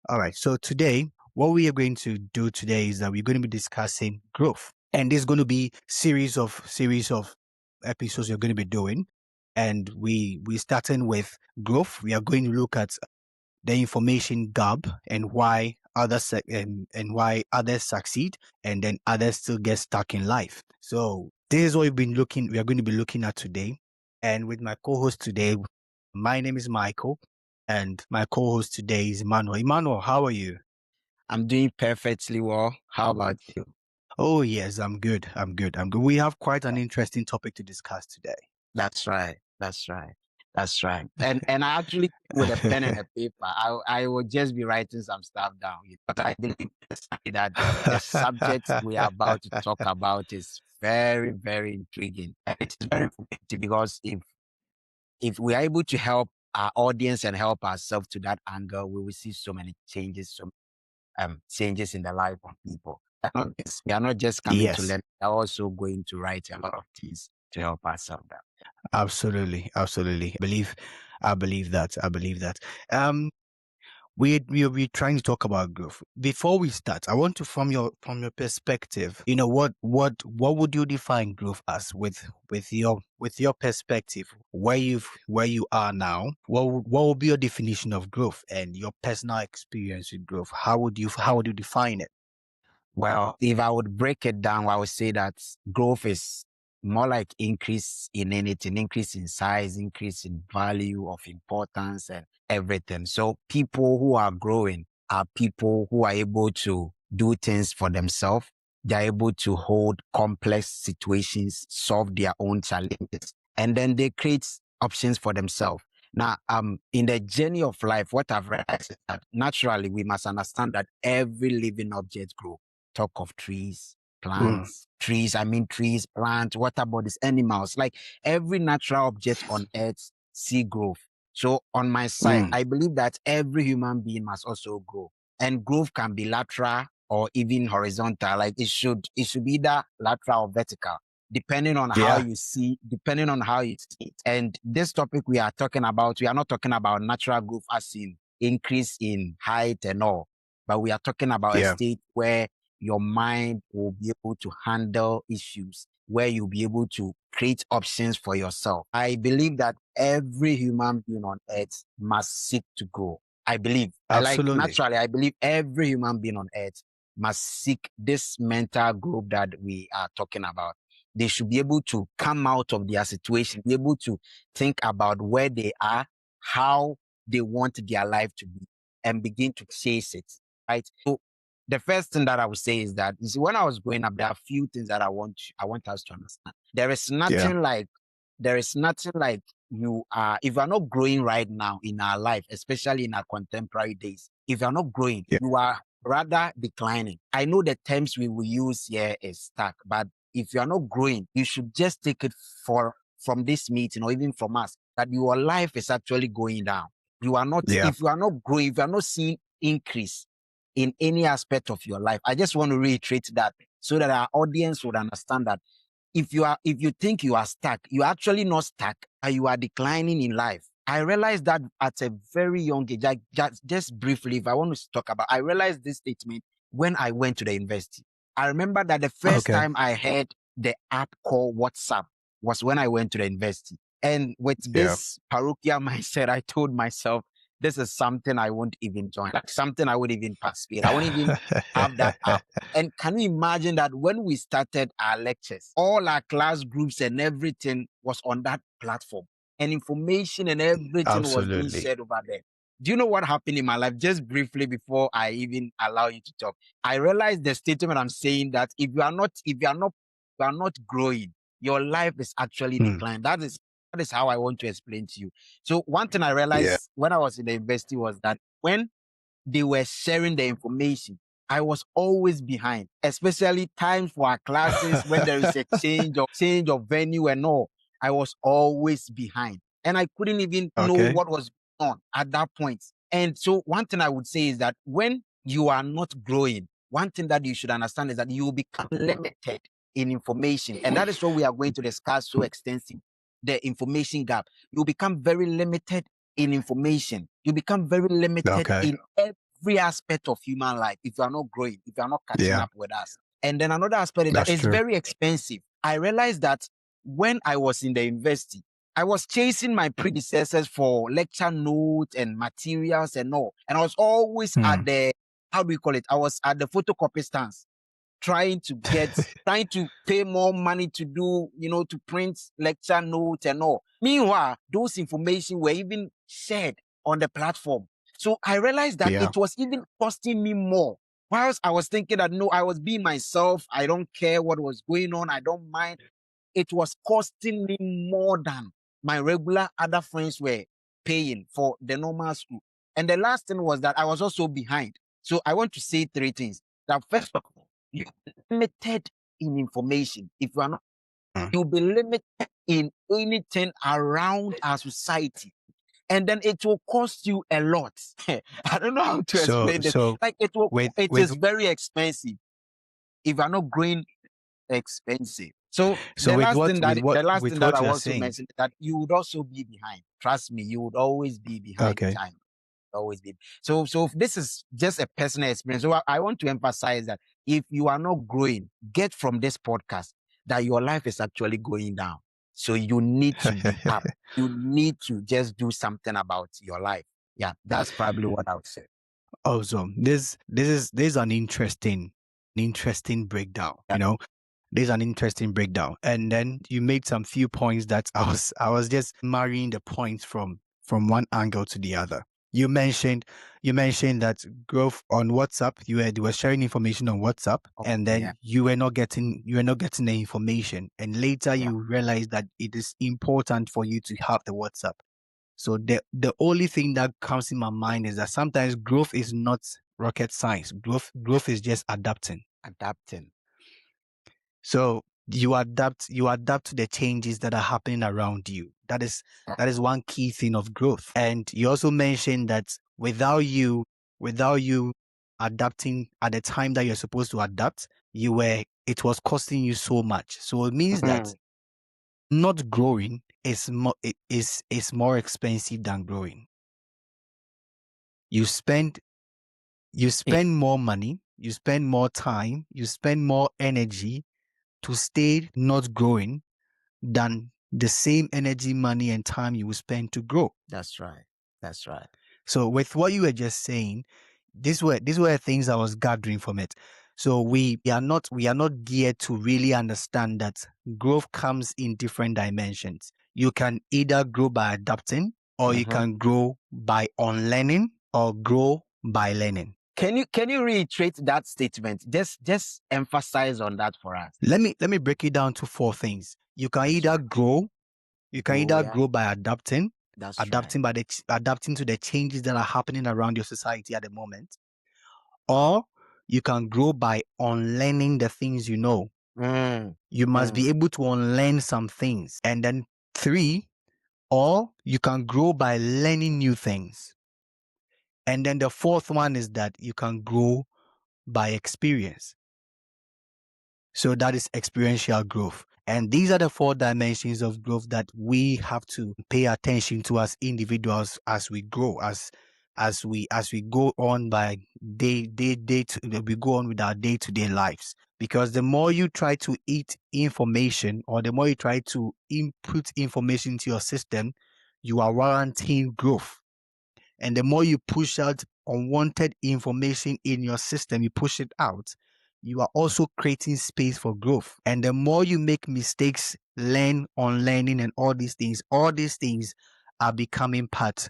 All right. So today, what we are going to do today is that we're going to be discussing growth, and there's going to be series of episodes we're going to be doing, and we starting with growth. We are going to look at the information gap and why and why others succeed and then others still get stuck in life. So this is what we are going to be looking at today. And with my co-host today, my name is Michael, and my co-host today is Emmanuel. Emmanuel, how are you? I'm doing perfectly well. How about you? Oh yes, I'm good. I'm good. I'm good. We have quite an interesting topic to discuss today. That's right. That's right. That's right. And I actually with a pen and a paper, I will just be writing some stuff down. But I believe that the subject we are about to talk about is very, very intriguing. And it's very informative because if we are able to help our audience and help ourselves to that angle, we will see so many changes, changes in the life of people. We are not just coming to Yes, learn, we are also going to write a lot of things to help ourselves out. absolutely, absolutely. I believe that. I believe that. Um, we're trying to talk about growth. Before we start, I want to from your perspective, what would you define growth as with your perspective, where you are now? What would be your definition of growth and your personal experience with growth? How would you define it? Well, if I would break it down, I would say that growth is more like increase in anything, increase in size, increase in value of importance and everything. So people who are growing are people who are able to do things for themselves. They're able to hold complex situations, solve their own challenges, and then they create options for themselves. Now, in the journey of life, what I've realized is that naturally we must understand that every living object grows. Talk of trees, Mm, plants, trees, I mean trees, plants, water bodies, animals, like every natural object on earth see growth. So on my side, mm, I believe that every human being must also grow. And growth can be lateral or even horizontal. Like it should be either lateral or vertical, yeah. depending on how you see it. And this topic we are talking about, we are not talking about natural growth as in increase in height and all, but we are talking about a Yeah. state where your mind will be able to handle issues, where you'll be able to create options for yourself. I believe that every human being on earth must seek to grow. Absolutely. Naturally, I believe every human being on earth must seek this mental growth that we are talking about. They should be able to come out of their situation, be able to think about where they are, how they want their life to be, and begin to chase it. Right. So the first thing that I would say is that you see, when I was growing up, there are a few things that I want us to understand. Yeah. There is nothing like you are if you are not growing right now in our life, especially in our contemporary days. If you are not growing, Yeah. you are rather declining. I know the terms we will use here is stuck, but if you are not growing, you should just take it for from this meeting or even from us that your life is actually going down. You are not Yeah. if you are not growing, if you are not seeing increase in any aspect of your life. I just want to reiterate that so that our audience would understand that if you think you are stuck, you're actually not stuck, and you are declining in life. I realized that at a very young age. Just briefly, if I want to talk about, I realized this statement when I went to the university. I remember that the first Okay. time I heard the app called WhatsApp was when I went to the university. And with Yeah. this parochial mindset, I told myself, this is something I won't even join, like something I wouldn't even participate. I won't even have that app. And can you imagine that when we started our lectures, all our class groups and everything was on that platform, and information and everything was being Absolutely. shared over there? Do you know what happened in my life? Just briefly before I even allow you to talk, I realized the statement I'm saying that if you are not growing, your life is actually Mm, declined. That is how I want to explain to you. So one thing I yeah. realized when I was in the university was that when they were sharing the information, I was always behind, especially times for our classes when there is a change of venue and all. I was always behind, and I couldn't even know Okay. what was going on at that point. And so, one thing I would say is that when you are not growing, one thing that you should understand is that you will become limited in information, and that is what we are going to discuss so extensively. The information gap. You become very limited in information. You become very limited Okay. in every aspect of human life if you are not growing, if you are not catching Yeah. up with us. And then another aspect is that That's it's true. very expensive. I realized that when I was in the university, I was chasing my predecessors for lecture notes and materials and all. And I was always at the, how do we call it? I was at the photocopy stands trying to pay more money to do, to print lecture notes and all. Meanwhile, those information were even shared on the platform. So I realized that Yeah. it was even costing me more. Whilst I was thinking that, no, I was being myself. I don't care what was going on. I don't mind. It was costing me more than my regular other friends were paying for the normal school. And the last thing was that I was also behind. So I want to say three things. That first of all, you're limited in information. If you are not, Mm. you'll be limited in anything around our society. And then it will cost you a lot. I don't know how to So explain this. Like it with is very expensive. If you're not growing, expensive. So so with what with that what I you're want to saying. mention is that you would also be behind. Trust me, you would always be behind Okay. time. Always be. So this is just a personal experience. So I want to emphasize that if you are not growing, get from this podcast that your life is actually going down. So you need to be up. You need to just do something about your life. Yeah, that's probably what I would say. Awesome. This is an interesting breakdown. Yeah. There's an interesting breakdown. And then you made some few points that I was just marrying the points from one angle to the other. You mentioned that growth on WhatsApp, you were sharing information on WhatsApp, and then Yeah. you were not getting the information. And later you realized that it is important for you to have the WhatsApp. So the only thing that comes in my mind is that sometimes growth is not rocket science. Growth is just adapting. Adapting. So you adapt to the changes that are happening around you. That is one key thing of growth. And you also mentioned that without you adapting at the time that you're supposed to adapt, it was costing you so much. So it means that not growing is more expensive than growing. You spend more money, you spend more time, you spend more energy to stay not growing than the same energy, money, and time you will spend to grow. That's right. That's right. So with what you were just saying, these were things I was gathering from it. So we are not geared to really understand that growth comes in different dimensions. You can either grow by adapting, or you can grow by unlearning, or grow by learning. Can you reiterate that statement? Just emphasize on that for us. Let me break it down to four things. You can either grow, grow by adapting, adapting to the changes that are happening around your society at the moment, or you can grow by unlearning the things you know. You must be able to unlearn some things. And then three, or you can grow by learning new things. And then the fourth one is that you can grow by experience. So that is experiential growth. And these are the four dimensions of growth that we have to pay attention to as individuals as we grow, as we go on by we go on with our day-to-day lives. Because the more you try to eat information, or the more you try to input information into your system, you are warranting growth. And the more you push out unwanted information in your system, you push it out, you are also creating space for growth. And the more you make mistakes, learn on learning, and all these things are becoming part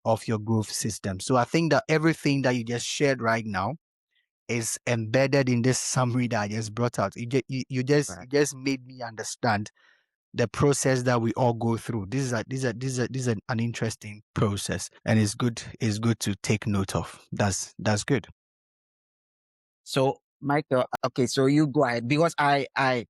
of your growth system. So I think that everything that you just shared right now is embedded in this summary that I just brought out. You just made me understand the process that we all go through. This is an interesting process, and it's good to take note of. That's good. So, Michael, okay, so you go ahead, because I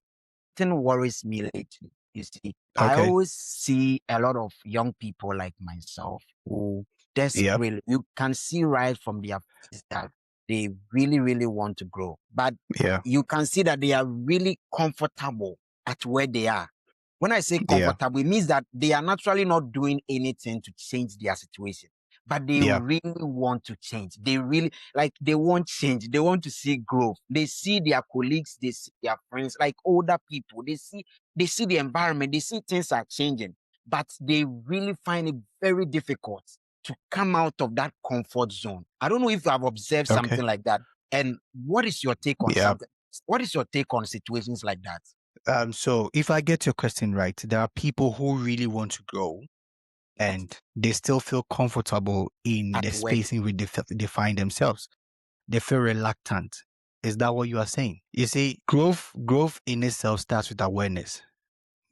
thing worries me lately. You see, I Okay. always see a lot of young people like myself who desperately, you can see right from their faces that they really, really want to grow, but Yeah. you can see that they are really comfortable at where they are. When I say Yeah. comfortable, it means that they are naturally not doing anything to change their situation. but they Yeah. really want to change. They really they want change. They want to see growth. They see their colleagues, they see their friends, like older people. They see the environment, they see things are changing, but they really find it very difficult to come out of that comfort zone. I don't know if you have observed Okay. something like that. And what is your take on Yeah. something? What is your take on situations like that? So if I get your question right, there are people who really want to grow and they still feel comfortable in At the work. space in which they find themselves. They feel reluctant. Is that what you are saying? You see, growth in itself starts with awareness.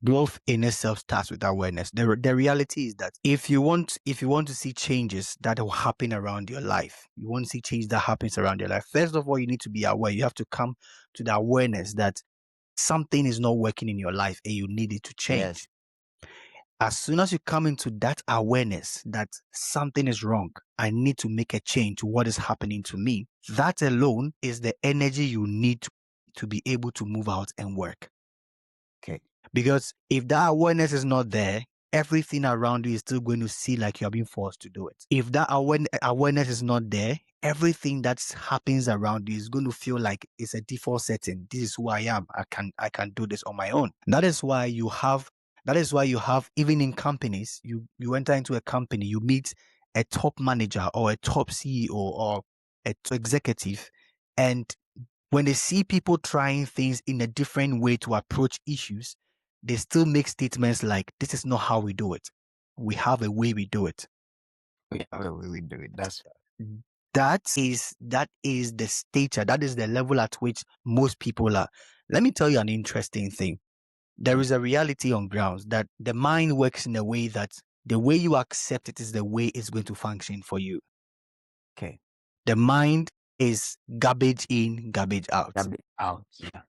Growth in itself starts with awareness. The reality is that if you want to see changes that will happen around your life, you want to see change that happens around your life. First of all, you need to be aware. You have to come to the awareness that something is not working in your life and you need it to Yes. change. As soon as you come into that awareness that something is wrong, I need to make a change to what is happening to me, that alone is the energy you need to be able to move out and work. Okay. Because if that awareness is not there, everything around you is still going to see like you're being forced to do it. If that awareness is not there, everything that happens around you is going to feel like it's a default setting. This is who I am. I can do this on my own. That is why you have even in companies, you enter into a company, you meet a top manager or a top CEO or a top executive, and when they see people trying things in a different way to approach issues, they still make statements like, this is not how we do it. We have a way we do it. We do it. That's That is the stature, that is the level at which most people are. Let me tell you an interesting thing. There is a reality on grounds that the mind works in a way that the way you accept it is the way it's going to function for you. okay. The mind is garbage in, garbage out. That be out. Yeah.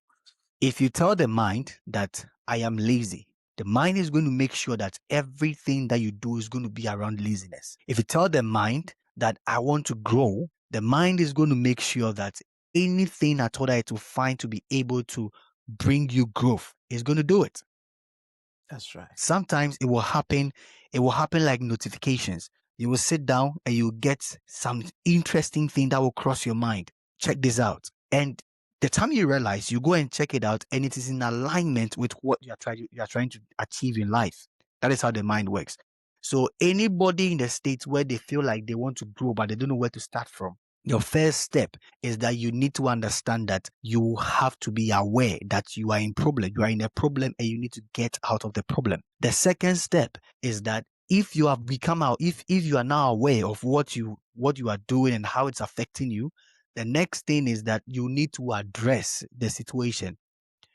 If you tell the mind that I am lazy, the mind is going to make sure that everything that you do is going to be around laziness. If you tell the mind that I want to grow, the mind is going to make sure that anything at all that it will find to be able to bring you growth is going to do it. That's right. Sometimes it will happen like notifications. You will sit down and you get some interesting thing that will cross your mind. Check this out. And the time you realize, you go and check it out and it is in alignment with what you are trying to achieve in life. That is how the mind works. So anybody in the states where they feel like they want to grow but they don't know where to start from, your first step is that you need to understand that you have to be aware that you are in a problem and you need to get out of the problem. The second step is that if you have become out, if you are now aware of what you are doing and how it's affecting you, the next thing is that you need to address the situation.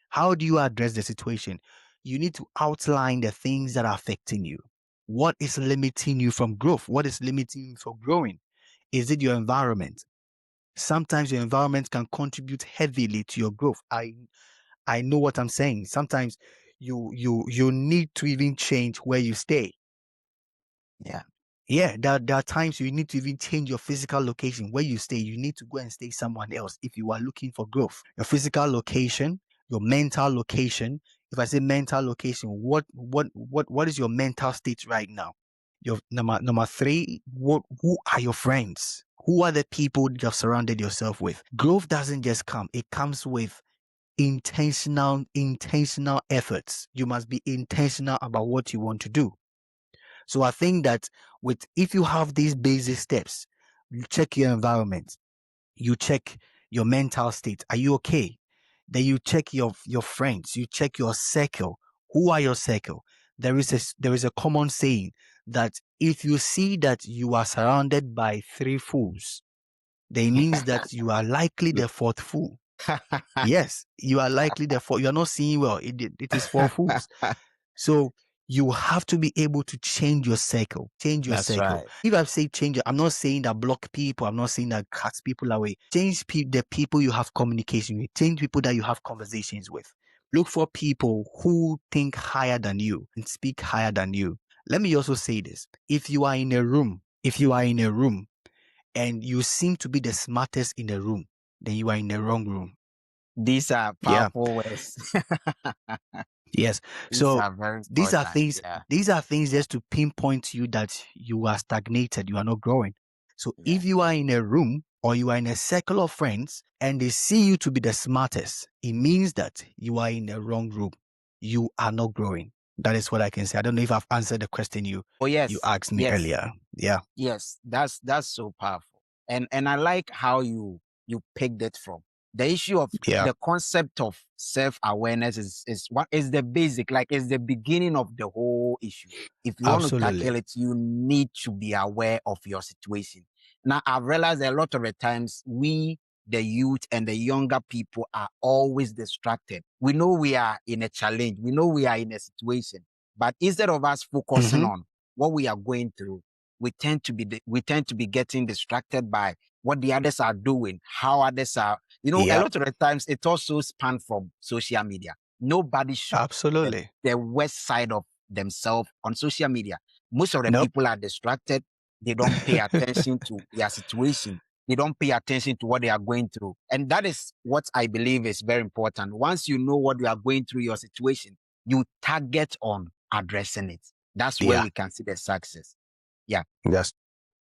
How do you address the situation? You need to outline the things that are affecting you. What is limiting you from growth? What is limiting you from growing? Is it your environment? Sometimes your environment can contribute heavily to your growth. I know what I'm saying. Sometimes you need to even change where you stay. Yeah. Yeah, there are times you need to even change your physical location where you stay. You need to go and stay somewhere else if you are looking for growth. Your physical location, your mental location. If I say mental location, what is your mental state right now? Your number three, who are your friends? Who are the people you've surrounded yourself with? Growth doesn't just come, it comes with intentional efforts. You must be intentional about what you want to do. So I think that if you have these basic steps, you check your environment, you check your mental state. Are you okay? Then you check your friends, you check your circle. Who are your circle? There is a common saying that if you see that you are surrounded by three fools, then it means that you are likely the fourth fool. Yes, you are likely the fourth. You are not seeing well. It is four fools. So you have to be able to change your circle. Change your That's circle. right. If I say change, I'm not saying that block people. I'm not saying that cut people away. Change the people you have communication with. Change people that you have conversations with. Look for people who think higher than you and speak higher than you. Let me also say this. If you are in a room and you seem to be the smartest in the room, then you are in the wrong room. These are Yeah. powerful words. Yes. These So are very these are important. things Yeah. these are things just to pinpoint to you that you are stagnated, you are not growing. So Yeah. if you are in a room or you are in a circle of friends and they see you to be the smartest, it means that you are in the wrong room. You are not growing. That is what I can say. I don't know if I've answered the question Oh, you yes. asked me Yes. earlier. Yeah. Yes, that's so powerful. And I like how you picked it from. The issue of Yeah. the concept of self-awareness is what is the basic, like is the beginning of the whole issue. If you want to Absolutely. tackle it, you need to be aware of your situation. Now, I've realized a lot of the times we, the youth and the younger people, are always distracted. We know we are in a challenge, we know we are in a situation, but instead of us focusing Mm-hmm. on what we are going through, we tend to be getting distracted by what the others are doing, how others are, a Yeah. lot of the times it also span from social media. Nobody shows Absolutely. the worst side of themselves on social media. Most of the Nope. people are distracted. They don't pay attention to their situation. They don't pay attention to what they are going through. And that is what I believe is very important. Once you know what you are going through, your situation, you target on addressing it. That's where Yeah. we can see the success. Yeah. Yes.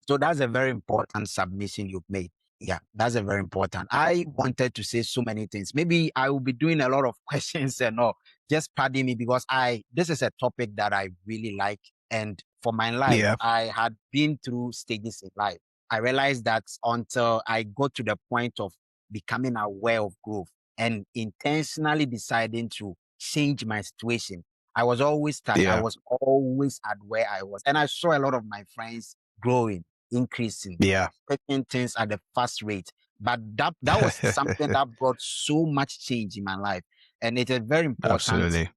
So that's a very important submission you've made. Yeah, that's a very important. I wanted to say so many things. Maybe I will be doing a lot of questions and all. Just pardon me because this is a topic that I really like. And for my life, Yeah. I had been through stages in life. I realized that until I got to the point of becoming aware of growth and intentionally deciding to change my situation, I was always stuck. I Yeah. was always at where I was. And I saw a lot of my friends growing, increasing, Yeah. taking things at a fast rate. But that was something that brought so much change in my life. And it is very important. Absolutely.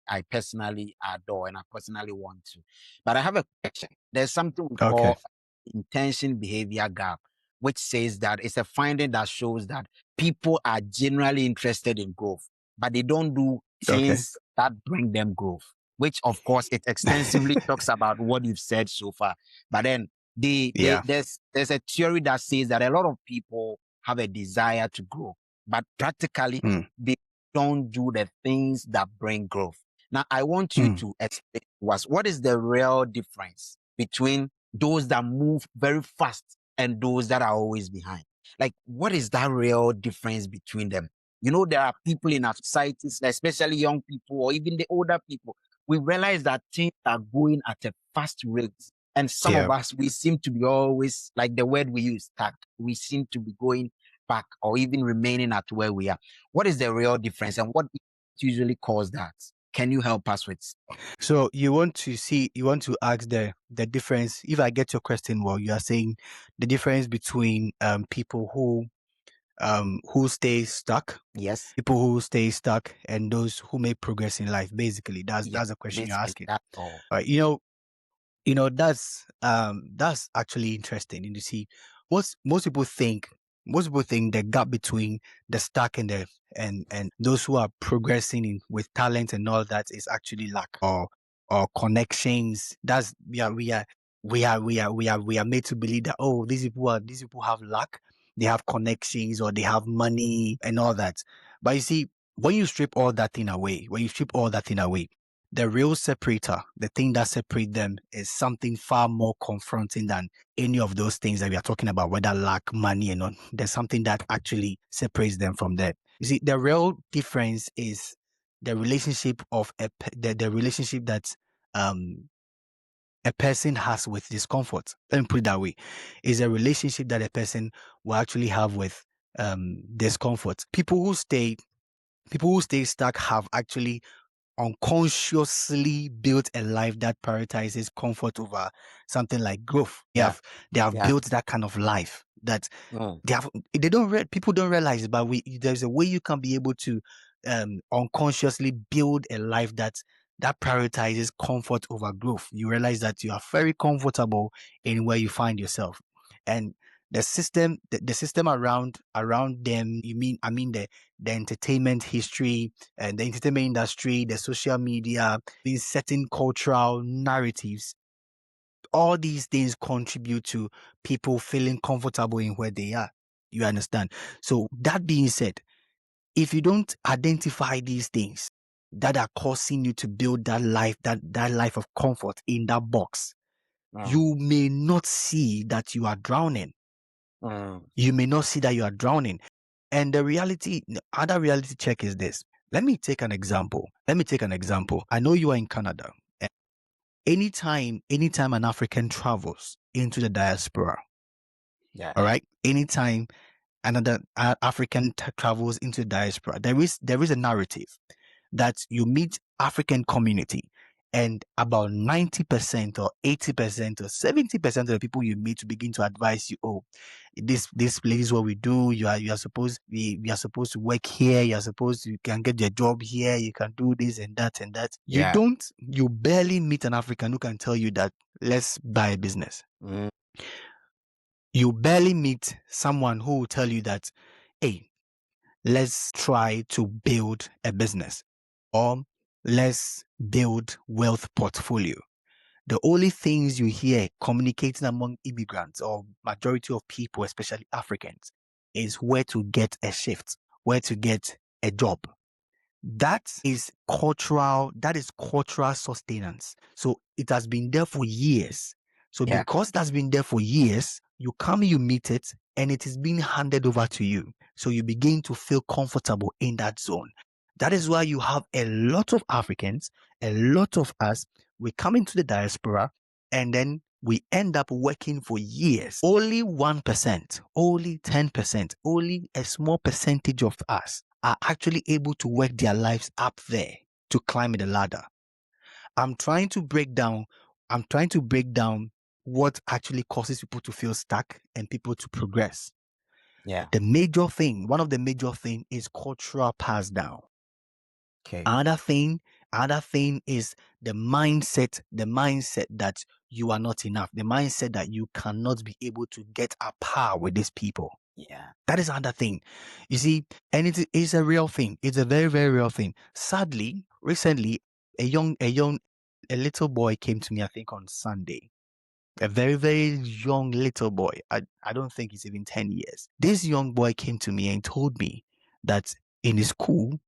I personally adore and I personally want to. But I have a question. There's something we Okay. call intention behavior gap, which says that it's a finding that shows that people are generally interested in growth, but they don't do Okay. things that bring them growth, which of course it extensively talks about what you've said so far. But then Yeah. there's a theory that says that a lot of people have a desire to grow, but practically Mm. they don't do the things that bring growth. Now, I want you Mm. to explain to us what is the real difference between those that move very fast and those that are always behind? Like, what is that real difference between them? There are people in our societies, especially young people or even the older people. We realize that things are going at a fast rate. And some of Yeah. us, we seem to be always, like the word we use, stuck. We seem to be going back or even remaining at where we are. What is the real difference and what usually cause that? Can you help us with? So you want to ask the difference. If I get your question well, you are saying the difference between people who stay stuck, Yes, people who stay stuck, and those who make progress in life. Basically, yeah, that's the question you're basically asking. that's all. Right? That's actually interesting. And you see, most people think the gap between the stuck and and those who are progressing with talent and all that is actually lack or connections. That's we are made to believe that, oh, these people have luck, they have connections or they have money and all that. But you see, when you strip all that thing away, the real separator, the thing that separates them, is something far more confronting than any of those things that we are talking about, whether lack, money, and all. There's something that actually separates them from that. You see, the real difference is the relationship of the relationship that um a person has with discomfort. Let me put it that way. Is a relationship that a person will actually have with discomfort. People who stay stuck have actually unconsciously built a life that prioritizes comfort over something like growth. Yeah, They have yeah. built that kind of life that Mm, people don't realize it, but there's a way you can be able to unconsciously build a life that prioritizes comfort over growth. You realize that you are very comfortable in where you find yourself, and the system around them, I mean the entertainment history and the entertainment industry, the social media, these certain cultural narratives, all these things contribute to people feeling comfortable in where they are. You understand? So that being said, if you don't identify these things that are causing you to build that life, that life of comfort in that box, you may not see that you are drowning. You may not see that you are drowning. And the other reality check is this. Let me take an example. I know you are in Canada. Anytime an African travels into the diaspora, Yeah. all right, anytime another African travels into the diaspora, there is a narrative that you meet African community, and about 90% or 80% or 70% of the people you meet to begin to advise you, oh, this place is what we do. You are supposed we are supposed to work here. You can get your job here. You can do this and that and that. Yeah. You barely meet an African who can tell you that let's buy a business. You barely meet someone who will tell you that, hey, let's try to build a business, or let's build wealth portfolio. The only things you hear communicating among immigrants or majority of people, especially Africans, is where to get a shift, where to get a job. That is cultural sustenance. So it has been there for years. So because that's been there for years, you come, you meet it, and it is being handed over to you. So you begin to feel comfortable in that zone. That is why you have a lot of Africans, a lot of us, we come into the diaspora and then we end up working for years. Only 1%, only 10%, only a small percentage of us are actually able to work their lives up there to climb the ladder. I'm trying to break down what actually causes people to feel stuck and people to progress. Yeah. One of the major thing is cultural pass down. Okay. Another thing is the mindset that you are not enough, the mindset that you cannot be able to get a par with these people. Yeah. That is another thing. You see, and it is a real thing. It's a very, very real thing. Sadly, recently, a little boy came to me, I think on Sunday. A very, very young little boy. I don't think he's even 10 years. This young boy came to me and told me that in his school,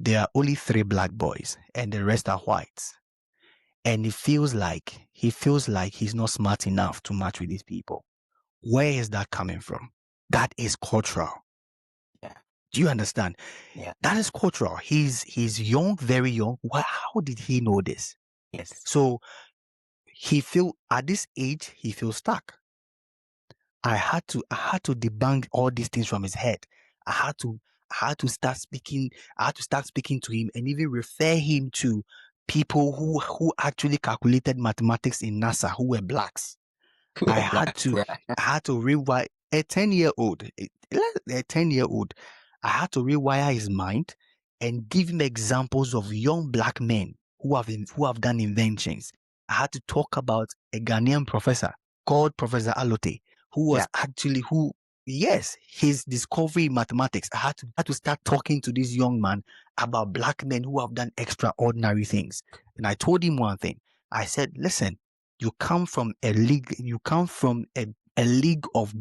there are only 3 black boys and the rest are whites. And he feels like he's not smart enough to match with these people. Where is that coming from? That is cultural. Yeah. Do you understand? Yeah. That is cultural. He's young, very young. How did he know this? Yes. So at this age, he feels stuck. I had to debunk all these things from his head. I had to start speaking to him and even refer him to people who actually calculated mathematics in NASA who were blacks. I had to rewire a 10-year-old, a 10-year-old. I had to rewire his mind and give him examples of young black men who have done inventions. I had to talk about a Ghanaian professor called Professor Alote, who was his discovery in mathematics. I had to start talking to this young man about black men who have done extraordinary things. And I told him one thing. I said, listen, you come from a league of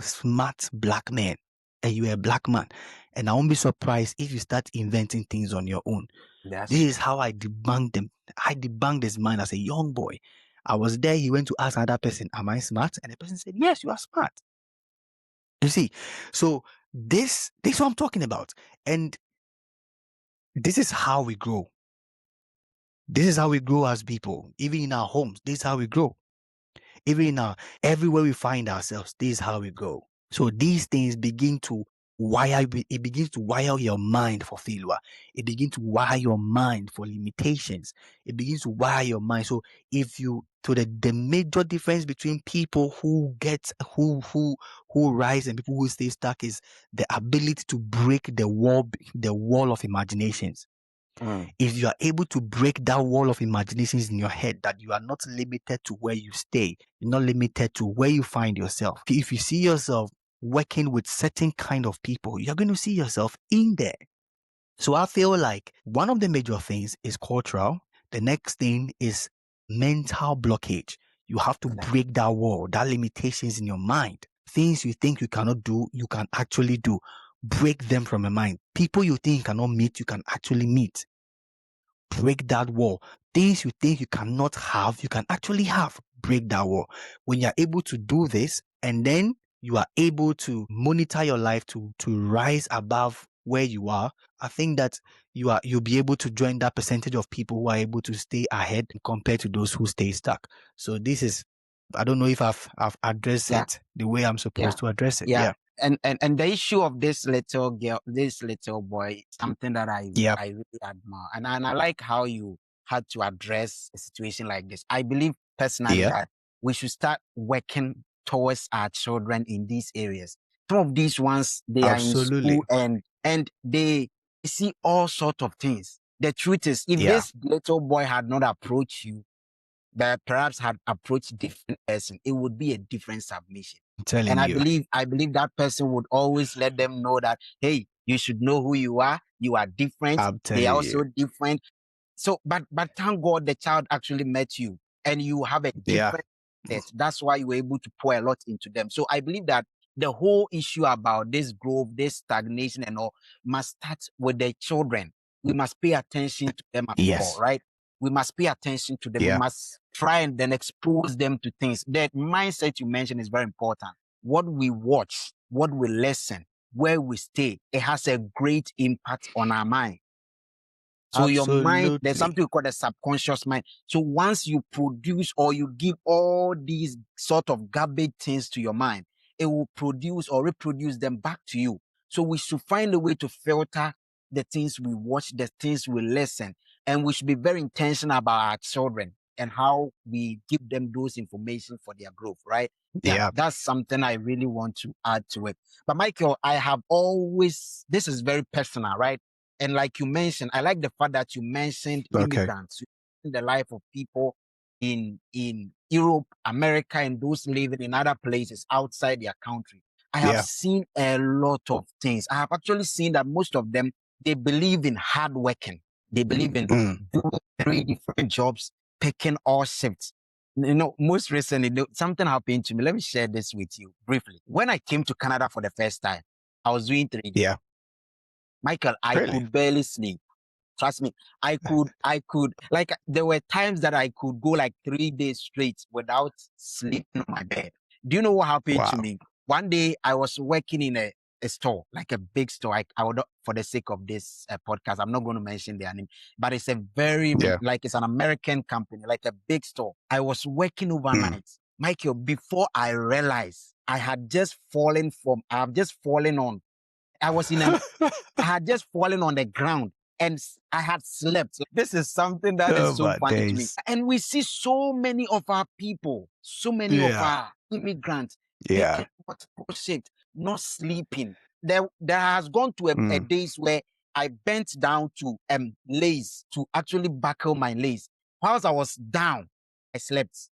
smart black men, and you're a black man, and I won't be surprised if you start inventing things on your own. This is how I debunked them. I debunked his mind as a young boy. I was there. He went to ask another person, am I smart? And the person said, yes, you are smart. You see, so this is what I'm talking about. And this is how we grow. This is how we grow as people. Even in our homes, this is how we grow. Even in everywhere we find ourselves, this is how we grow. So these things begins to wire your mind for failure. It begins to wire your mind for limitations. It begins to wire your mind. So the major difference between people who rise and people who stay stuck is the ability to break the wall of imaginations. If you are able to break that wall of imaginations in your head, that you are not limited to where you stay, you're not limited to where you find yourself. If you see yourself working with certain kind of people, you're going to see yourself in there. So I feel like one of the major things is cultural. The next thing is mental blockage. You have to break that wall, that limitations in your mind. Things you think you cannot do, you can actually do. break them from your mind. People you think you cannot meet, you can actually meet. Break that wall. Things you think you cannot have, you can actually have. Break that wall. When you're able to do this, and then you are able to monitor your life to rise above where you are, I think that you'll be able to join that percentage of people who are able to stay ahead compared to those who stay stuck. So this is, I don't know if I've addressed Yeah. it the way I'm supposed to address it. Yeah. Yeah. And the issue of this little girl, this little boy, is something that Yeah. I really admire. And I like how you had to address a situation like this. I believe personally Yeah. that we should start working towards our children in these areas. Some of these ones, they are in Absolutely. school and they see all sorts of things. The truth is, if Yeah. this little boy had not approached you, that perhaps had approached different person, it would be a different submission. I'm telling And you. I believe that person would always let them know that, hey, you should know who you are. You are different. I'm They telling are you. also different. So, but thank God the child actually met you and you have a Yeah. different set. That's why you were able to pour a lot into them. So I believe that the whole issue about this growth, this stagnation and all must start with the children. We must pay attention to them at all, Yes. right? We must pay attention to them. We Yeah. must try and then expose them to things. That mindset you mentioned is very important. What we watch, what we listen, where we stay, it has a great impact on our mind. So your mind, there's Absolutely. something called the subconscious mind. So once you produce or you give all these sort of garbage things to your mind, it will produce or reproduce them back to you. So we should find a way to filter the things we watch, the things we listen, and we should be very intentional about our children and how we give them those information for their growth, right? Yeah, Yeah. that's something I really want to add to it. But Michael, I have always, this is very personal, right? And like you mentioned, I like the fact that you mentioned Okay. immigrants, you mentioned the life of people in Europe, America, and those living in other places outside their country. I have Yeah. seen a lot of things. I have actually seen that most of them, they believe in hard working. They believe in Mm. doing 3 different jobs, picking all shifts. Most recently, something happened to me. Let me share this with you briefly. When I came to Canada for the first time, I was doing trading. Yeah. Michael, I Really? could barely sleep. Trust me, like, there were times that I could go like 3 days straight without sleeping on my bed. Do you know what happened to Wow. me? One day I was working in a store, like a big store. I would not, for the sake of this podcast, I'm not going to mention their name, but it's a very, Yeah. like, it's an American company, like a big store. I was working Mm. overnight. Michael, before I realized I have just fallen on. I was in a I had just fallen on the ground and I had slept. So this is something that is Oh so my funny to me. days. And we see so many of our people, so many of Yeah. our immigrants Yeah. picking multiple shifts, not sleeping. There has gone to a Mm. days where I bent down to lace to actually buckle my lace. Whilst I was down, I slept.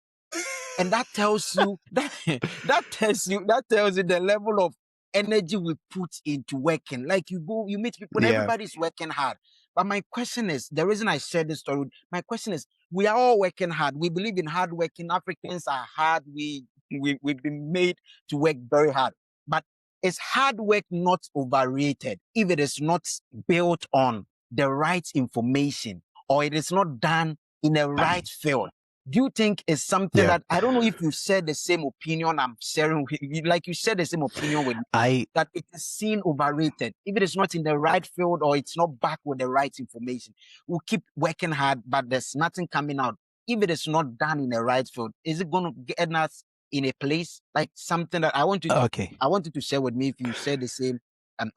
And that tells you that tells you the level of energy we put into working. Like, you meet people and Yeah. everybody's working hard. But my question is, the reason I shared this story, my question is, we are all working hard. We believe in hard working. Africans are hard. We've been made to work very hard. But is hard work not overrated if it is not built on the right information or it is not done in the right field? Do you think it's something Yeah. that, I don't know if you share the same opinion I'm sharing with you, like you share the same opinion with me, I that it is seen overrated if it is not in the right field or it's not backed with the right information? We'll keep working hard, but there's nothing coming out. If it is not done in the right field, is it going to get us in a place like something that okay. I want you to share with me if you share the same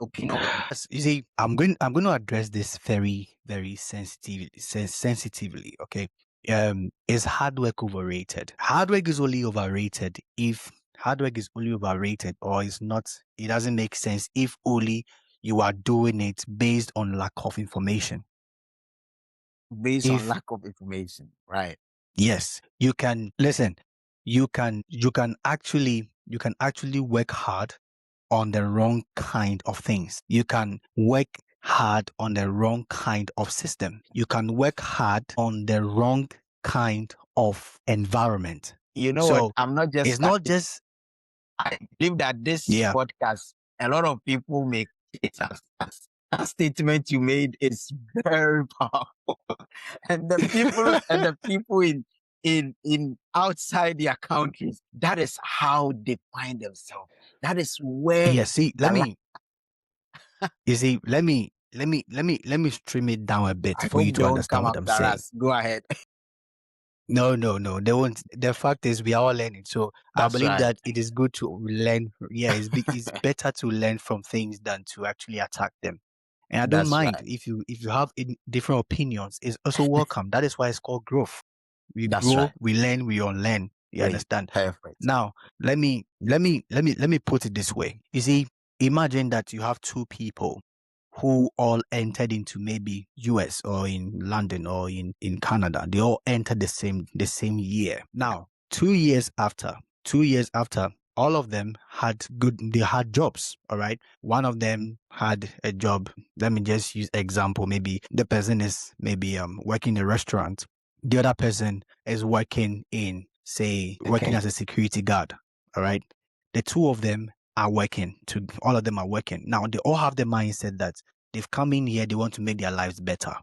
opinion with me? You see, I'm going to address this very, very sensitively. Okay. Is hard work overrated? Hard work is only overrated if hard work is only overrated, or is not. It doesn't make sense if only you are doing it based on lack of information. Based on If lack of information, right? yes, you can listen. You can actually work hard on the wrong kind of things. You can work hard on the wrong kind of system. You can work hard on the wrong kind of environment. You know what? So I'm not just it's not just I believe that this yeah. podcast, a lot of people may That statement you made is very powerful. And the people in outside their countries, that is how they find themselves. That is where Yeah, see, their life. you see, let me stream it down a bit I for you hope to they won't understand come what I'm after saying. us. Go ahead. No, no, no. They won't. The fact is, we are all learning. So I That's believe right. that it is good to learn. Yeah, it's better to learn from things than to actually attack them. And I don't That's mind right. if you have different opinions. It's also welcome. That is why it's called growth. We That's grow, right. we learn, we unlearn. You Great. understand? Perfect. Now, let me put it this way. You see, imagine that you have two people who all entered into maybe US or in London or in Canada. They all entered the same year. Now, 2 years after, all of them they had jobs. All right. One of them had a job. Let me just use example. Maybe the person is maybe working in a restaurant. The other person is working in, say, working Okay. as a security guard. All right. The two of them are working. All of them are working. Now they all have the mindset that they've come in here, they want to make their lives better.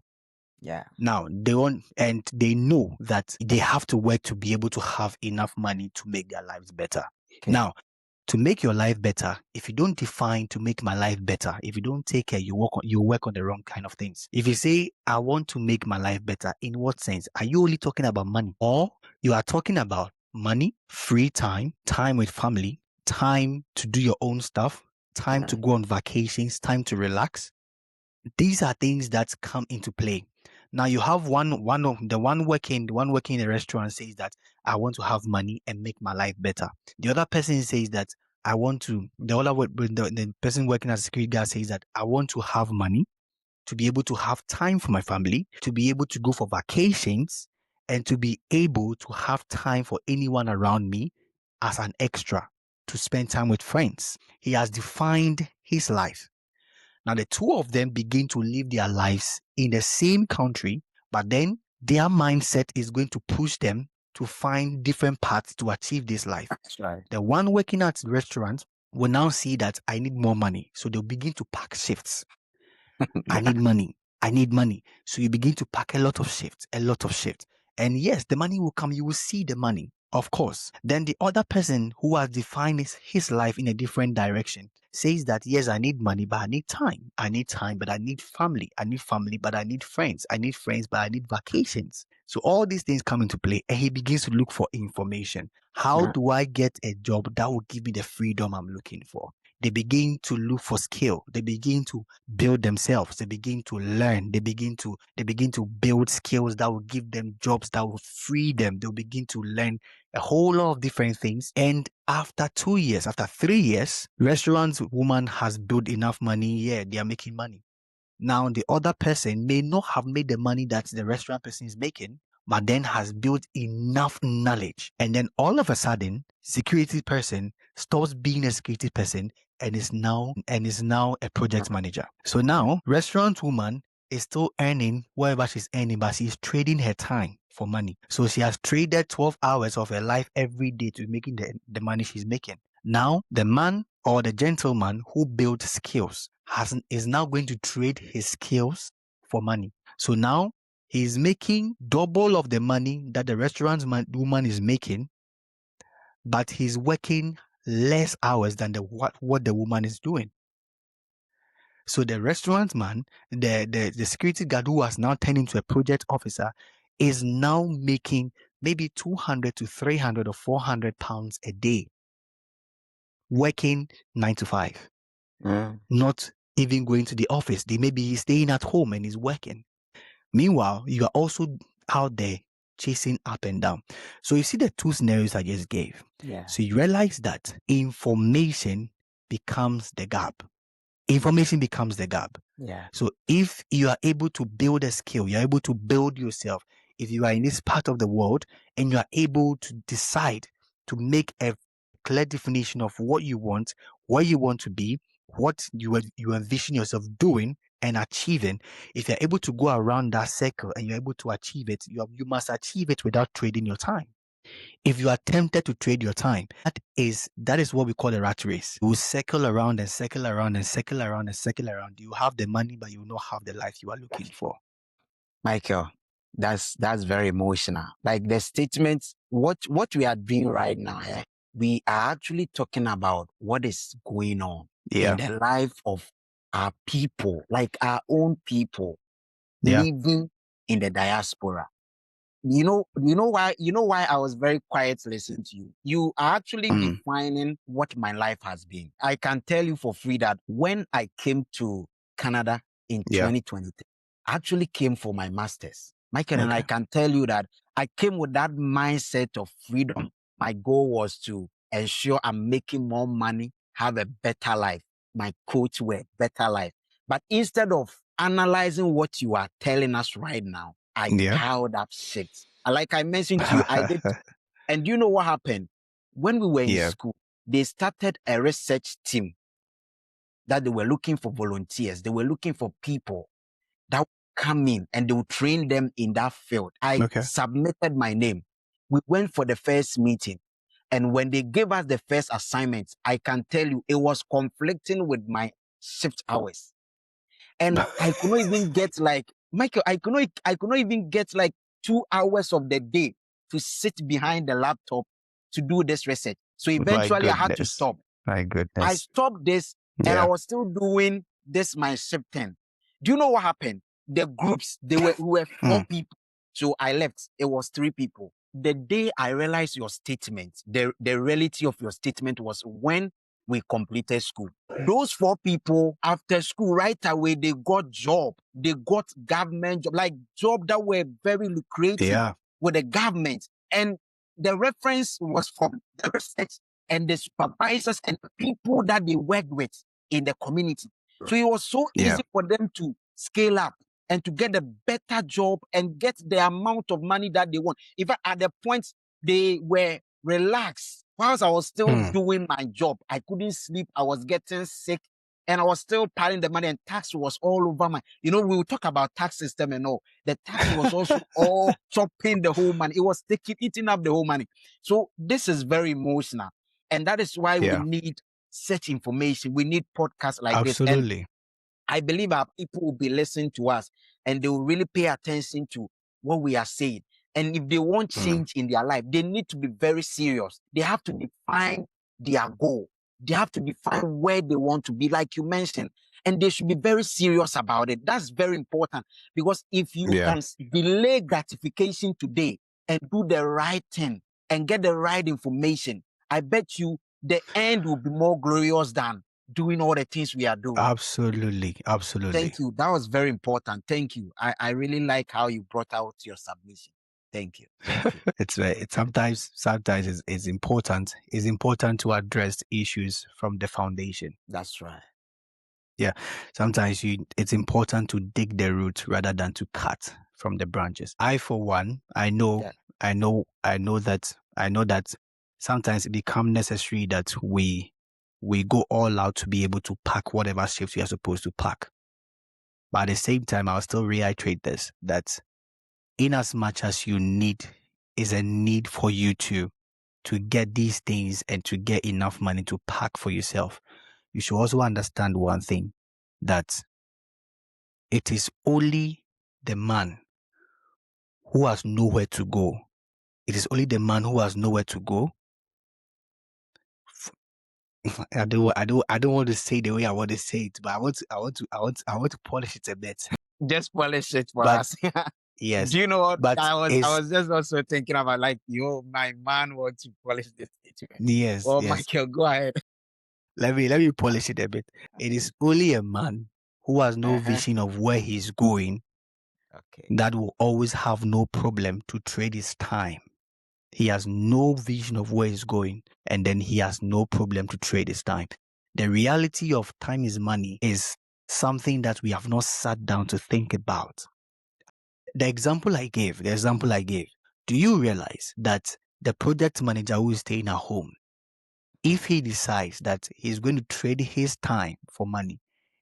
Yeah. Now they want, and they know that they have to work to be able to have enough money to make their lives better. Okay. Now, to make your life better, if you don't define to make my life better, if you don't take care, you work on the wrong kind of things. If you say, I want to make my life better, in what sense? Are you only talking about money? Or you are talking about money, free time, time with family, time to do your own stuff, time to go on vacations, time to relax? These are things that come into play. Now you have the one working in a restaurant says that I want to have money and make my life better. The other person says that I want to. The person working as a security guard says that I want to have money to be able to have time for my family, to be able to go for vacations, and to be able to have time for anyone around me as an extra to spend time with friends. He has defined his life. Now, the two of them begin to live their lives in the same country, but then their mindset is going to push them to find different paths to achieve this life. That's right. The one working at the restaurant will now see that I need more money. So they'll begin to pack shifts. I need money. I need money. So you begin to pack a lot of shifts, a lot of shifts. And yes, the money will come. You will see the money, of course. Then the other person who has defined his life in a different direction says that, yes, I need money, but I need time. I need time, but I need family. I need family, but I need friends. I need friends, but I need vacations. So all these things come into play, and he begins to look for information. How do I get a job that will give me the freedom I'm looking for? They begin to look for skill. They begin to build themselves. They begin to learn. They begin to build skills that will give them jobs that will free them. They'll begin to learn a whole lot of different things. And after 2 years, after 3 years, restaurant woman has built enough money. Yeah, they are making money. Now, the other person may not have made the money that the restaurant person is making, but then has built enough knowledge. And then all of a sudden, security person stops being a security person and is now a project manager. So now, restaurant woman is still earning whatever she's earning, but she's trading her time for money. So she has traded 12 hours of her life every day to making the money she's making. Now, the man or the gentleman who built skills is now going to trade his skills for money. So now he's making double of the money that the woman is making, but he's working less hours than what the woman is doing. So the restaurant man, the security guard who has now turned into a project officer, is now making maybe 200 to 300 or 400 pounds a day, working 9 to 5. Not even going to the office. They may be staying at home and is working. Meanwhile, you are also out there chasing up and down. So you see the two scenarios I just gave. Yeah. So you realize that information becomes the gap. Information becomes the gap. Yeah. So if you are able to build a skill, you're able to build yourself. If you are in this part of the world and you are able to decide to make a clear definition of what you want, where you want to be, what you envision yourself doing and achieving, if you're able to go around that circle and you're able to achieve it, you must achieve it without trading your time. If you are tempted to trade your time, that is what we call a rat race. You will circle around and circle around and circle around and circle around. You have the money, but you will not have the life you are looking for. Michael, that's very emotional. Like the statement, what we are doing right now, we are actually talking about what is going on in the life of our people, like our own people living in the diaspora. You know why I was very quiet listening to you. You are actually defining what my life has been. I can tell you for free that when I came to Canada in 2023, I actually came for my master's. Michael, and I can tell you that I came with that mindset of freedom. My goal was to ensure I'm making more money, have a better life. My coach were better life. But instead of analyzing what you are telling us right now, I piled up shit. Like I mentioned to you, I did. And you know what happened? When we were in school, they started a research team that they were looking for volunteers. They were looking for people that would come in and they would train them in that field. I submitted my name. We went for the first meeting. And when they gave us the first assignment, I can tell you it was conflicting with my shift hours. And I could not even get like, Michael, I could not even get like 2 hours of the day to sit behind the laptop to do this research. So eventually I had to stop. My goodness. I stopped this and I was still doing this my shifting. Do you know what happened? The groups, we were 4 people. So I left. It was 3 people. The day I realized your statement, the reality of your statement was when we completed school. Those 4 people after school, right away, they got job. They got government job, like job that were very lucrative with the government. And the reference was from the research and the supervisors and the people that they worked with in the community. So it was so easy for them to scale up and to get a better job and get the amount of money that they want. In fact, at the point they were relaxed. Whilst I was still doing my job, I couldn't sleep. I was getting sick and I was still piling the money and tax was all over my, we will talk about tax system and all. The tax was also all chopping the whole money. It was eating up the whole money. So this is very emotional. And that is why we need such information. We need podcasts like this. And I believe our people will be listening to us and they will really pay attention to what we are saying. And if they want change in their life, they need to be very serious. They have to define their goal. They have to define where they want to be, like you mentioned. And they should be very serious about it. That's very important because if you can delay gratification today and do the right thing and get the right information, I bet you the end will be more glorious than doing all the things we are doing. Absolutely. Thank you. That was very important. Thank you. I really like how you brought out your submission. Thank you. It's sometimes it's important. It's important to address issues from the foundation. That's right. Yeah. Sometimes it's important to dig the root rather than to cut from the branches. I, for one, I know that sometimes it becomes necessary that we go all out to be able to pack whatever shifts we are supposed to pack. But at the same time, I'll still reiterate this, that in as much as you need is a need for you to get these things and to get enough money to pack for yourself, you should also understand one thing, that it is only the man who has nowhere to go. It is only the man who has nowhere to go. I don't want to say the way I want to say it, but I want to polish it a bit. Just polish it for us. Yes. Do you know what? But I was just also thinking about like, my man wants to polish this statement. Yes. Oh, yes. Michael, go ahead. Let me polish it a bit. It is only a man who has no vision of where he's going that will always have no problem to trade his time. He has no vision of where he's going, and then he has no problem to trade his time. The reality of time is money is something that we have not sat down to think about. The example I gave, do you realize that the project manager who is staying at home, if he decides that he's going to trade his time for money,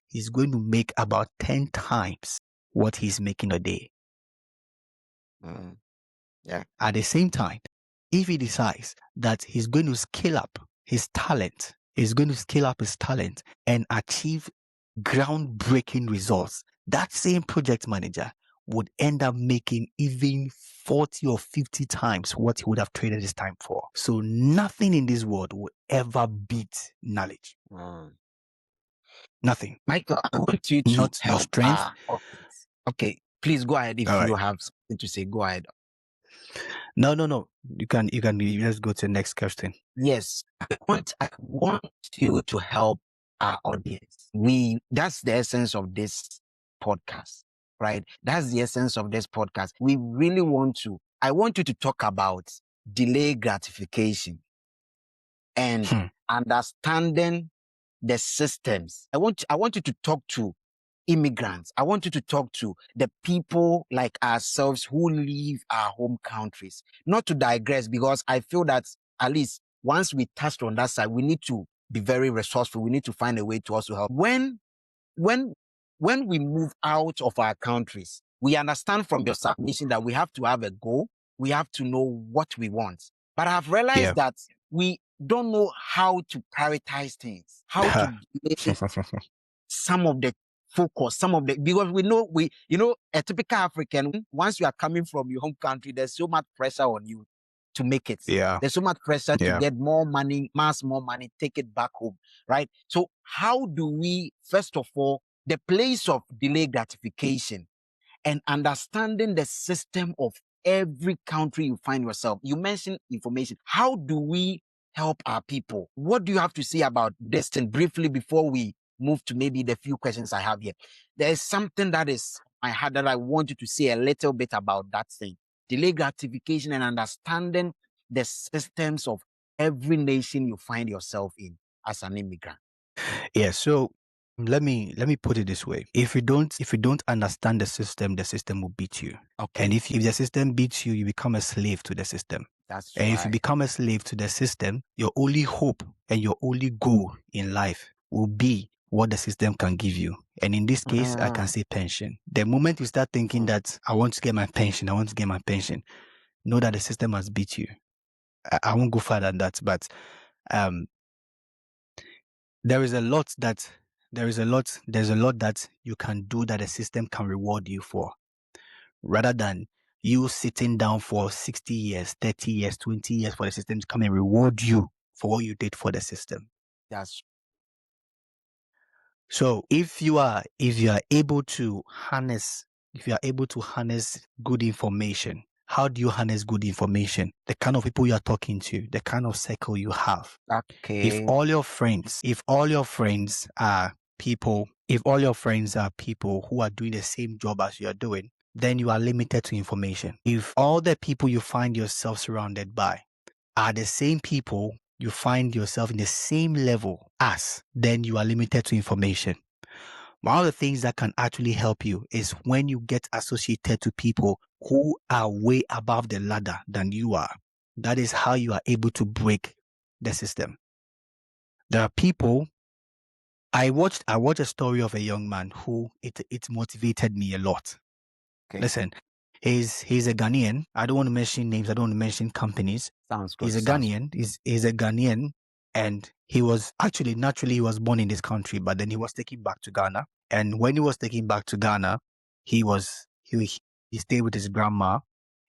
he's going to make about 10 times what he's making a day. Yeah. At the same time, if he decides that he's going to scale up his talent, and achieve groundbreaking results, that same project manager would end up making even 40 or 50 times what he would have traded his time for. So nothing in this world will ever beat knowledge. Nothing. Michael, I want you to Not your help strength. Okay, please go ahead if All you right. have something to say. Go ahead. No. You just go to the next question. Yes, I want you to help our audience. That's the essence of this podcast, right? That's the essence of this podcast. We really I want you to talk about delayed gratification and understanding the systems. I want you to talk to immigrants. I want you to talk to the people like ourselves who leave our home countries. Not to digress, because I feel that at least once we touched on that side, we need to be very resourceful. We need to find a way to also help. When we move out of our countries, we understand from your submission that we have to have a goal. We have to know what we want. But I've realized that we don't know how to prioritize things, how to delay some of the focus, because a typical African, once you are coming from your home country, there's so much pressure on you to make it. Yeah. There's so much pressure to get more money, more money, take it back home, right? So how do we, first of all, the place of delayed gratification and understanding the system of every country you find yourself? You mentioned information. How do we help our people? What do you have to say about this thing briefly before we move to maybe the few questions I have here? There is something that is I had that I want you to say a little bit about that thing. Delay gratification and understanding the systems of every nation you find yourself in as an immigrant. Yeah. So let me put it this way. If you don't understand the system will beat you. Okay. And if the system beats you, you become a slave to the system. That's And right. if you become a slave to the system, your only hope and your only goal in life will be what the system can give you. And in this case, I can say pension. The moment you start thinking that I want to get my pension, know that the system has beat you. I won't go further than that, but there's a lot that you can do that the system can reward you for, rather than you sitting down for 60 years, 30 years, 20 years for the system to come and reward you for what you did for the system. That's So if you are able to harness good information, how do you harness good information? The kind of people you are talking to, the kind of circle you have. okay. If all your friends are people who are doing the same job as you are doing, then you are limited to information. If all the people you find yourself surrounded by are the same people you find yourself in the same level as, then you are limited to information. One of the things that can actually help you is when you get associated to people who are way above the ladder than you are. That is how you are able to break the system. There are people. I watched a story of a young man who it motivated me a lot. Okay. Listen, he's a Ghanaian. I don't want to mention names. I don't want to mention companies. Sounds good. He's a Ghanaian. He's a Ghanaian, and he was actually naturally he was born in this country, but then he was taken back to Ghana. And when he was taken back to Ghana, he stayed with his grandma.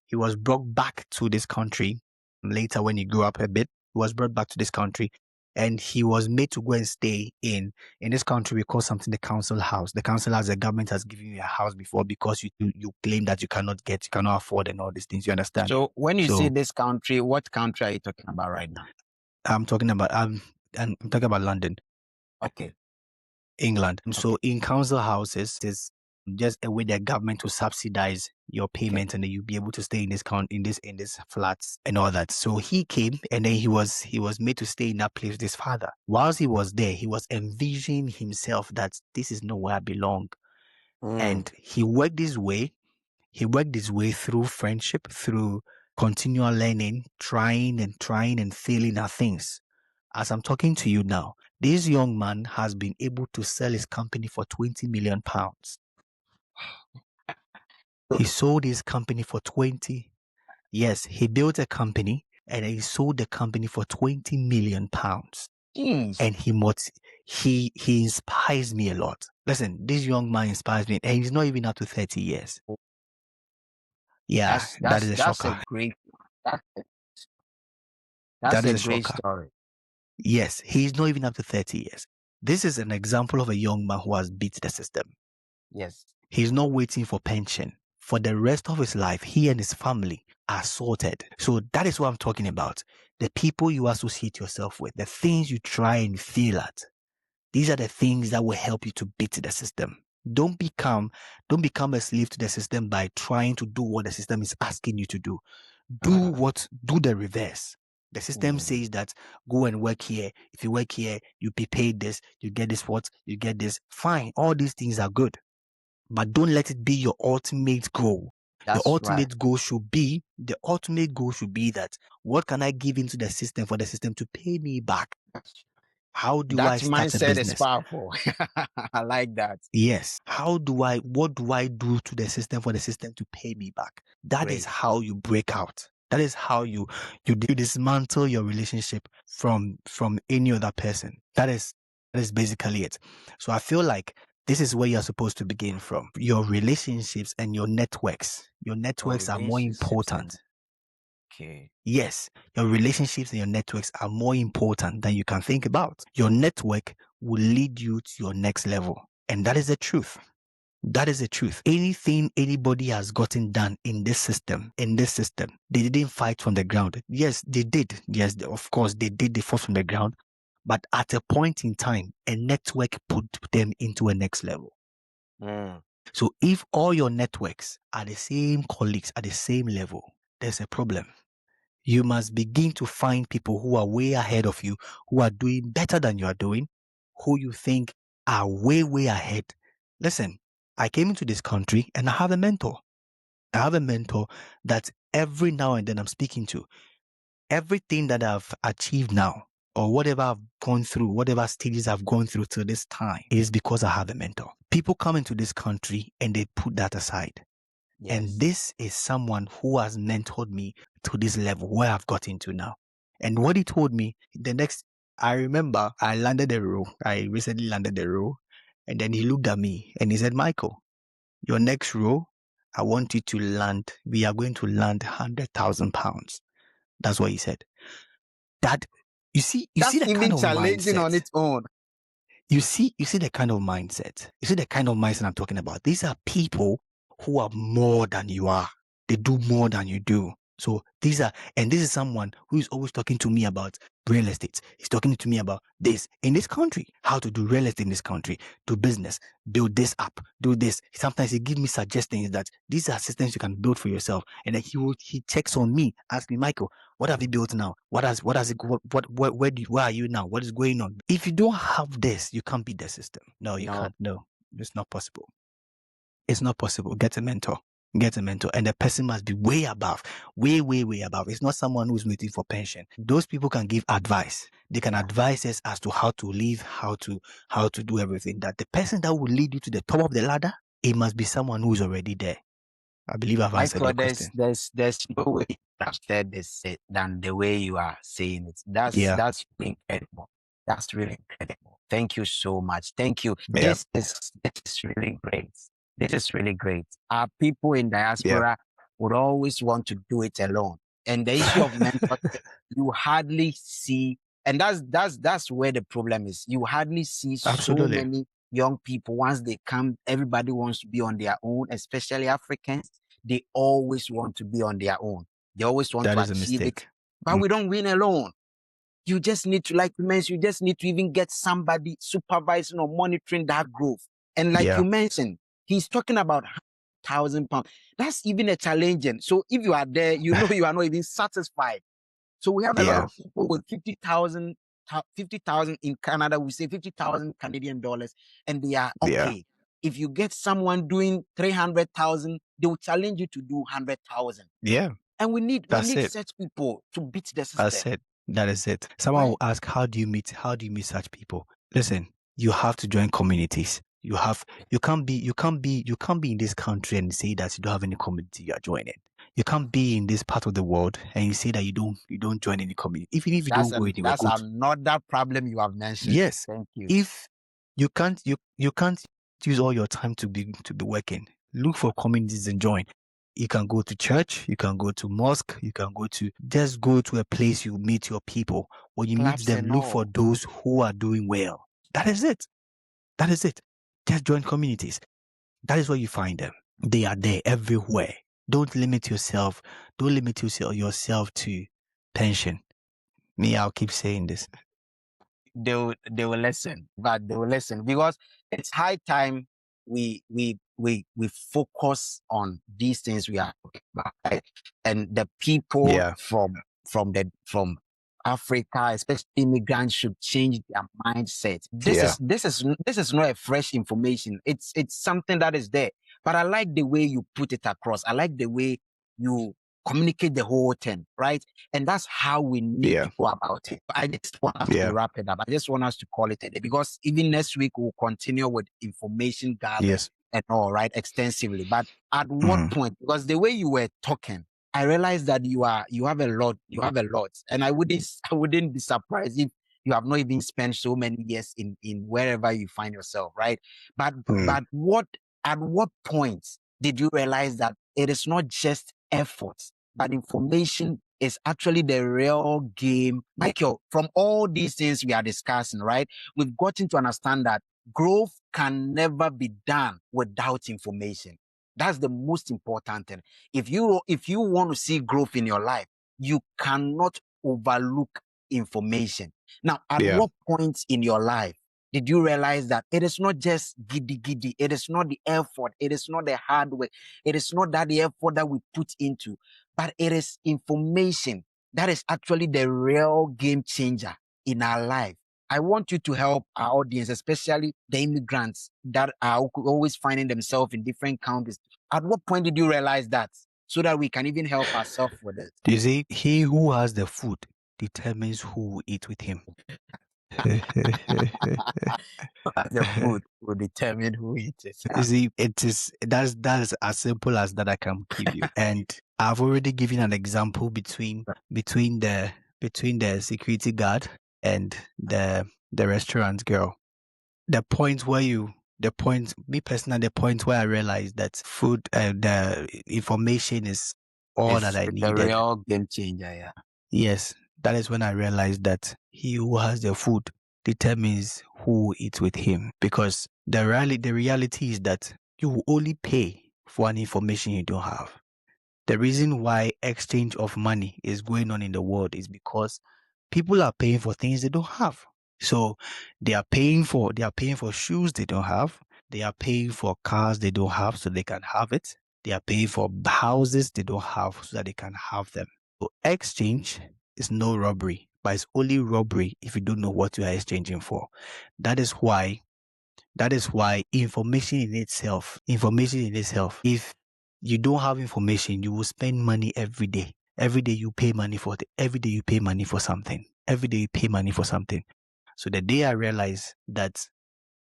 He was brought back to this country later when he grew up a bit. He was brought back to this country, and he was made to go and stay in this country. We call something the council house. The council house, the government has given you a house before because you claim that you cannot afford and all these things. You understand? So when you say this country, what country are you talking about right now? I'm talking about London. Okay. England. And so in council houses is just a way the government to subsidize your payment, and then you'll be able to stay in this flats and all that. So he came, and then he was made to stay in that place with his father. Whilst he was there, he was envisioning himself that this is not where I belong. And he worked his way through friendship, through continual learning, trying and failing at things. As I'm talking to you now, this young man has been able to sell his company for 20 million pounds. He sold his company for 20. Yes, he built a company and he sold the company for 20 million pounds. Jeez. And he inspires me a lot. Listen, this young man inspires me, and he's not even up to 30 years. Yeah, that is a That's a shocker. great that's That is a a great shocker. story. Yes, he's not even up to 30 years. This is an example of a young man who has beat the system. Yes. He's not waiting for pension. For the rest of his life, he and his family are sorted. So that is what I'm talking about. The people you associate yourself with, the things you try and fail at. These are the things that will help you to beat the system. Don't become a slave to the system by trying to do what the system is asking you to do. Do the reverse. The system says that go and work here. If you work here, you be paid this, you get this you get this. Fine. All these things are good. But don't let it be your ultimate goal. The That's right. ultimate goal should be that what can I give into the system for the system to pay me back? How do That I start a mindset is business? powerful. I like that. Yes. What do I do to the system for the system to pay me back? That is Great. how you break out. That is how you dismantle your relationship from any other person. That is basically it. So I feel like this is where you're supposed to begin from. Your relationships and your networks. Your networks are more Relationships important. and okay. Yes, your relationships and your networks are more important than you can think about. Your network will lead you to your next level. And that is the truth. That is the truth. Anything anybody has gotten done in this system, they didn't fight from the ground. Yes, they did. Yes, of course, they did. They fought from the ground. But at a point in time, a network put them into a next level. So if all your networks are the same colleagues at the same level, there's a problem. You must begin to find people who are way ahead of you, who are doing better than you are doing, who you think are way, way ahead. Listen, I came into this country and I have a mentor. I have a mentor that every now and then I'm speaking to. Everything that I've achieved now, or whatever I've gone through, whatever stages I've gone through to this time, is because I have a mentor. People come into this country and they put that aside. Yes. And this is someone who has mentored me to this level where I've got into now. And what he told me, I remember I landed a role. I recently landed a role. And then he looked at me and he said, Michael, your next role, I want you to land. We are going to land £100,000. That's what he said. That, you see That's the even kind of challenging mindset. on its own. You see the kind of mindset. You see the kind of mindset I'm talking about. These are people who are more than you are. They do more than you do. So this is someone who is always talking to me about real estate. He's talking to me about this in this country, how to do real estate in this country, do business, build this up, do this. Sometimes he gives me suggestions that these are systems you can build for yourself. And then he checks on me, asks me, Michael, what have you built now? Where are you now? What is going on? If you don't have this, you can't beat the system. No, you can't. No, it's not possible. It's not possible. Get a mentor. And the person must be way above, way, way, way above. It's not someone who's waiting for pension. Those people can give advice. They can advise us as to how to live, how to do everything. That the person that will lead you to the top of the ladder, it must be someone who's already there. I believe I've answered your question. There's no way I've said this than the way you are saying it. That's really incredible. That's really incredible. Thank you so much. Thank you. Yeah. This is really great. This is really great. Our people in diaspora would always want to do it alone. And the issue of mentorship, you hardly see, and that's where the problem is. You hardly see Absolutely. so many young people. Once they come, everybody wants to be on their own, especially Africans. They always want to be on their own. They always want to achieve it. But we don't win alone. You just need to, like you mentioned, you just need to even get somebody supervising or monitoring that growth. And like you mentioned, he's talking about £1,000. That's even a challenge. So if you are there, you know you are not even satisfied. So we have a lot of people with 50,000 in Canada. We say 50,000 Canadian dollars, and they are okay. If you get someone doing 300,000, they will challenge you to do 100,000. Yeah. And we need such people to beat the system. That's it. That is it. Someone will ask, how do you meet such people? Listen, you have to join communities. You can't be in this country and say that you don't have any community you are joining. You can't be in this part of the world and you say that you don't join any community. Even if you don't go anywhere, That's good. another problem you have mentioned. Yes. Thank you. If you can't use all your time to be working, look for communities and join. You can go to church, you can go to mosque, you can just go to a place you meet your people. When you meet them, look for those who are doing well. That is it. That is it. Just join communities. That is where you find them. They are there everywhere. Don't limit yourself. Don't limit yourself to pension. Me, I'll keep saying this. They will listen, but they will listen because it's high time we focus on these things we are talking about, right? And the people from Africa, especially immigrants, should change their mindset. This is not a fresh information. It's something that is there. But I like the way you put it across. I like the way you communicate the whole thing, right? And that's how we need to go about it. I just want us to wrap it up. I just want us to call it a day because even next week we'll continue with information gathering and all, right, extensively. But at what point? Because the way you were talking, I realized that you have a lot, and I wouldn't be surprised if you have not even spent so many years in wherever you find yourself, right? But at what point did you realize that it is not just effort, but information is actually the real game? Michael, from all these things we are discussing, right, we've gotten to understand that growth can never be done without information. That's the most important thing. If you want to see growth in your life, you cannot overlook information. Now, at what point in your life did you realize that it is not just giddy? It is not the effort. It is not the hard work. It is not that the effort that we put into, but it is information that is actually the real game changer in our life. I want you to help our audience, especially the immigrants that are always finding themselves in different countries. At what point did you realize that, so that we can even help ourselves with it? You see, he who has the food determines who will eat with him. The food will determine who eats it. You see, that's as simple as that I can give you. And I've already given an example between the security guard and the restaurant girl. The point where I realized that food, the information is all that I needed. The real game changer, yeah. Yes, that is when I realized that he who has the food determines who eats with him. Because the reality is that you will only pay for an information you don't have. The reason why exchange of money is going on in the world is because people are paying for things they don't have. So they are paying for shoes they don't have. They are paying for cars they don't have so they can have it. They are paying for houses they don't have so that they can have them. So exchange is no robbery, but it's only robbery if you don't know what you are exchanging for. That is why information in itself, if you don't have information, you will spend money every day. Every day you pay money for something. Every day you pay money for something. So the day I realized that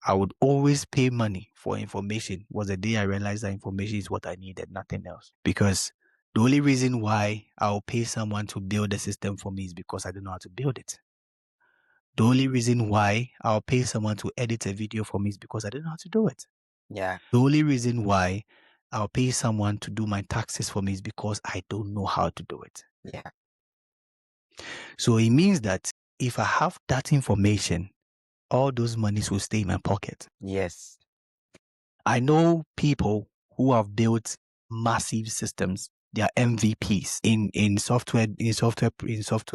I would always pay money for information was the day I realized that information is what I needed, nothing else. Because the only reason why I'll pay someone to build a system for me is because I don't know how to build it. The only reason why I'll pay someone to edit a video for me is because I don't know how to do it. Yeah. The only reason why I'll pay someone to do my taxes for me is because I don't know how to do it. Yeah. So it means that if I have that information, all those monies will stay in my pocket. Yes. I know people who have built massive systems. They are MVPs in software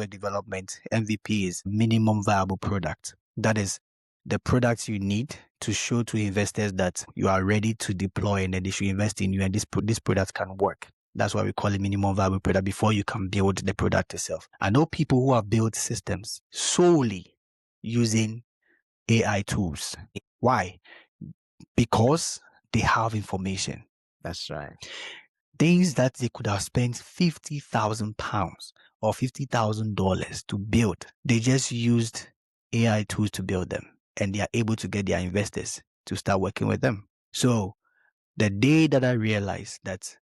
development. MVP is minimum viable product. That is the products you need to show to investors that you are ready to deploy and that they should invest in you and this product can work. That's why we call it minimum viable product before you can build the product itself. I know people who have built systems solely using AI tools. Why? Because they have information. That's right. Things that they could have spent £50,000 or $50,000 to build. They just used AI tools to build them, and they are able to get their investors to start working with them. So the day that I realized that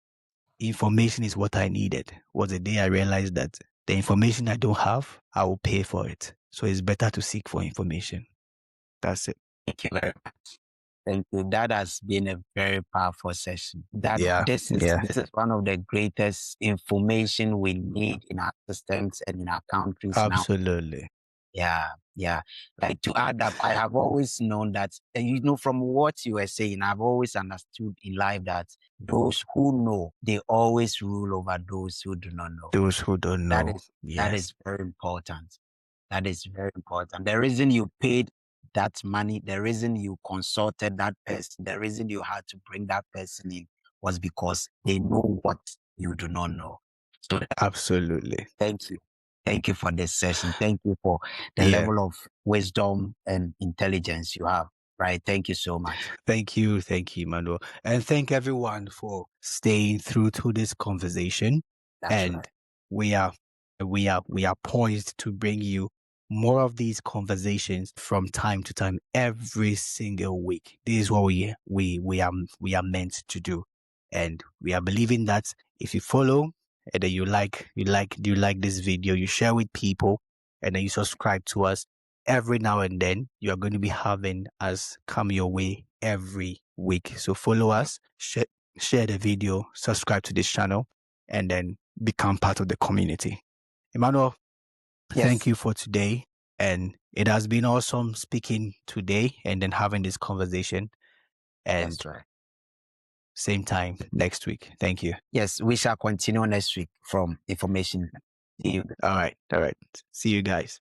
information is what I needed was the day I realized that the information I don't have, I will pay for it. So it's better to seek for information. That's it. Thank you very much. Thank you. That has been a very powerful session. Yeah. This is one of the greatest information we need in our systems and in our countries now. Absolutely. Yeah. Like, to add up, I have always known that, from what you were saying, I've always understood in life that those who know, they always rule over those who do not know. Those who don't That know. is Yes. very important. That is very important. The reason you paid that money, the reason you consulted that person, the reason you had to bring that person in was because they know what you do not know. So Absolutely. thank you. Thank you for this session. Thank you for the Yeah. level of wisdom and intelligence you have. Right. Thank you so much. Thank you, Manuel. And thank everyone for staying through to this conversation. That's And right. we are poised to bring you more of these conversations from time to time every single week. This is what we are meant to do. And we are believing that if you follow and then you like this video, you share with people, and then you subscribe to us, every now and then you are going to be having us come your way every week. So follow us, share the video, subscribe to this channel, and then become part of the community. Emmanuel, thank Yes. you for today. And it has been awesome speaking today and then having this conversation. And That's right. same time next week. Thank you. Yes, we shall continue next week from information. See you. All right. See you guys.